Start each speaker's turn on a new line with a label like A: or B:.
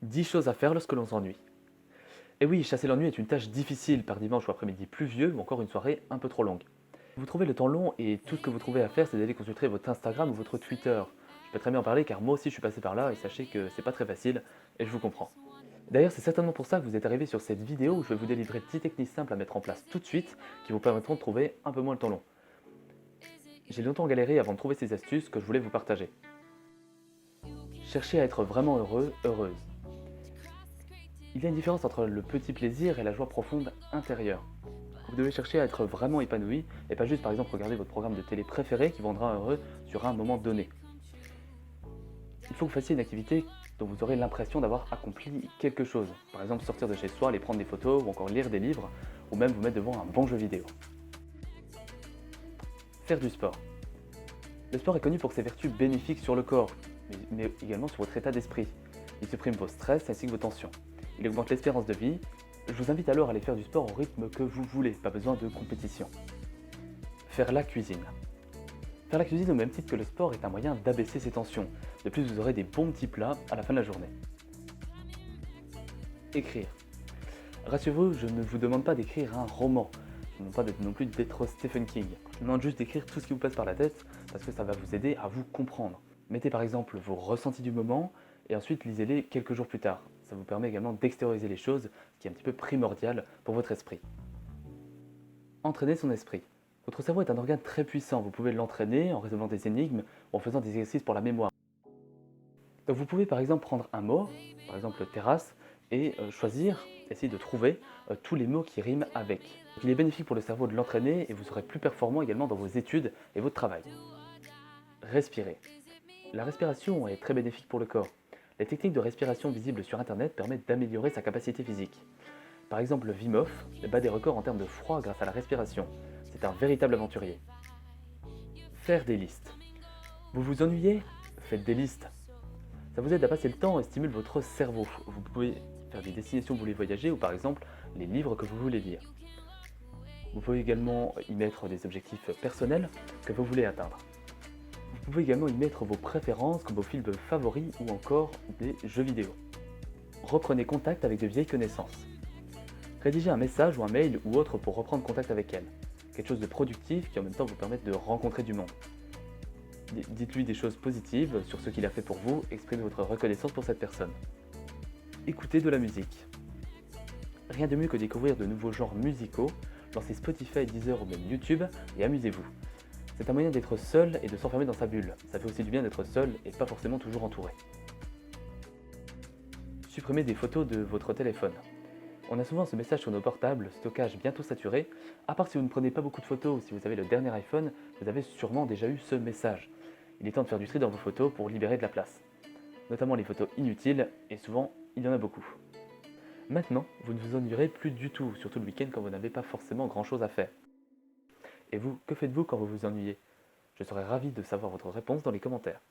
A: 10 choses à faire lorsque l'on s'ennuie. Et oui, chasser l'ennui est une tâche difficile par dimanche ou après-midi pluvieux ou encore une soirée un peu trop longue. Vous trouvez le temps long et tout ce que vous trouvez à faire, c'est d'aller consulter votre Instagram ou votre Twitter. Je peux très bien en parler car moi aussi je suis passé par là et sachez que c'est pas très facile et je vous comprends. D'ailleurs, c'est certainement pour ça que vous êtes arrivé sur cette vidéo où je vais vous délivrer 10 techniques simples à mettre en place tout de suite qui vous permettront de trouver un peu moins le temps long. J'ai longtemps galéré avant de trouver ces astuces que je voulais vous partager. Cherchez à être vraiment heureux, heureuse. Il y a une différence entre le petit plaisir et la joie profonde intérieure. Vous devez chercher à être vraiment épanoui et pas juste par exemple regarder votre programme de télé préféré qui vous rendra heureux sur un moment donné. Il faut que vous fassiez une activité dont vous aurez l'impression d'avoir accompli quelque chose. Par exemple sortir de chez soi, aller prendre des photos ou encore lire des livres ou même vous mettre devant un bon jeu vidéo. Faire du sport. Le sport est connu pour ses vertus bénéfiques sur le corps, mais également sur votre état d'esprit. Il supprime vos stress ainsi que vos tensions. Il augmente l'espérance de vie. Je vous invite alors à aller faire du sport au rythme que vous voulez, pas besoin de compétition. Faire la cuisine. Faire la cuisine au même titre que le sport est un moyen d'abaisser ses tensions. De plus, vous aurez des bons petits plats à la fin de la journée. Écrire. Rassurez-vous, je ne vous demande pas d'écrire un roman. Je ne demande pas non plus d'être Stephen King. Je vous demande juste d'écrire tout ce qui vous passe par la tête parce que ça va vous aider à vous comprendre. Mettez par exemple vos ressentis du moment et ensuite lisez-les quelques jours plus tard. Ça vous permet également d'extérioriser les choses, ce qui est un petit peu primordial pour votre esprit. Entraîner son esprit. Votre cerveau est un organe très puissant, vous pouvez l'entraîner en résolvant des énigmes ou en faisant des exercices pour la mémoire. Donc vous pouvez par exemple prendre un mot, par exemple terrasse, et choisir, essayer de trouver tous les mots qui riment avec. Donc il est bénéfique pour le cerveau de l'entraîner et vous serez plus performant également dans vos études et votre travail. Respirer. La respiration est très bénéfique pour le corps. Les techniques de respiration visibles sur internet permettent d'améliorer sa capacité physique. Par exemple, Wim Hof bat des records en termes de froid grâce à la respiration. C'est un véritable aventurier. Faire des listes. Vous vous ennuyez? Faites des listes. Ça vous aide à passer le temps et stimule votre cerveau. Vous pouvez faire des destinations où vous voulez voyager ou par exemple les livres que vous voulez lire. Vous pouvez également y mettre des objectifs personnels que vous voulez atteindre. Vous pouvez également y mettre vos préférences comme vos films favoris ou encore des jeux vidéo. Reprenez contact avec de vieilles connaissances. Rédigez un message ou un mail ou autre pour reprendre contact avec elles. Quelque chose de productif qui en même temps vous permette de rencontrer du monde. Dites-lui des choses positives sur ce qu'il a fait pour vous, exprimez votre reconnaissance pour cette personne. Écoutez de la musique. Rien de mieux que découvrir de nouveaux genres musicaux, lancez Spotify, Deezer ou même YouTube et amusez-vous. C'est un moyen d'être seul et de s'enfermer dans sa bulle. Ça fait aussi du bien d'être seul et pas forcément toujours entouré. Supprimez des photos de votre téléphone. On a souvent ce message sur nos portables, stockage bientôt saturé. À part si vous ne prenez pas beaucoup de photos ou si vous avez le dernier iPhone, vous avez sûrement déjà eu ce message. Il est temps de faire du tri dans vos photos pour libérer de la place. Notamment les photos inutiles, et souvent, il y en a beaucoup. Maintenant, vous ne vous ennuierez plus du tout, surtout le week-end quand vous n'avez pas forcément grand chose à faire. Et vous, que faites-vous quand vous vous ennuyez? Je serais ravi de savoir votre réponse dans les commentaires.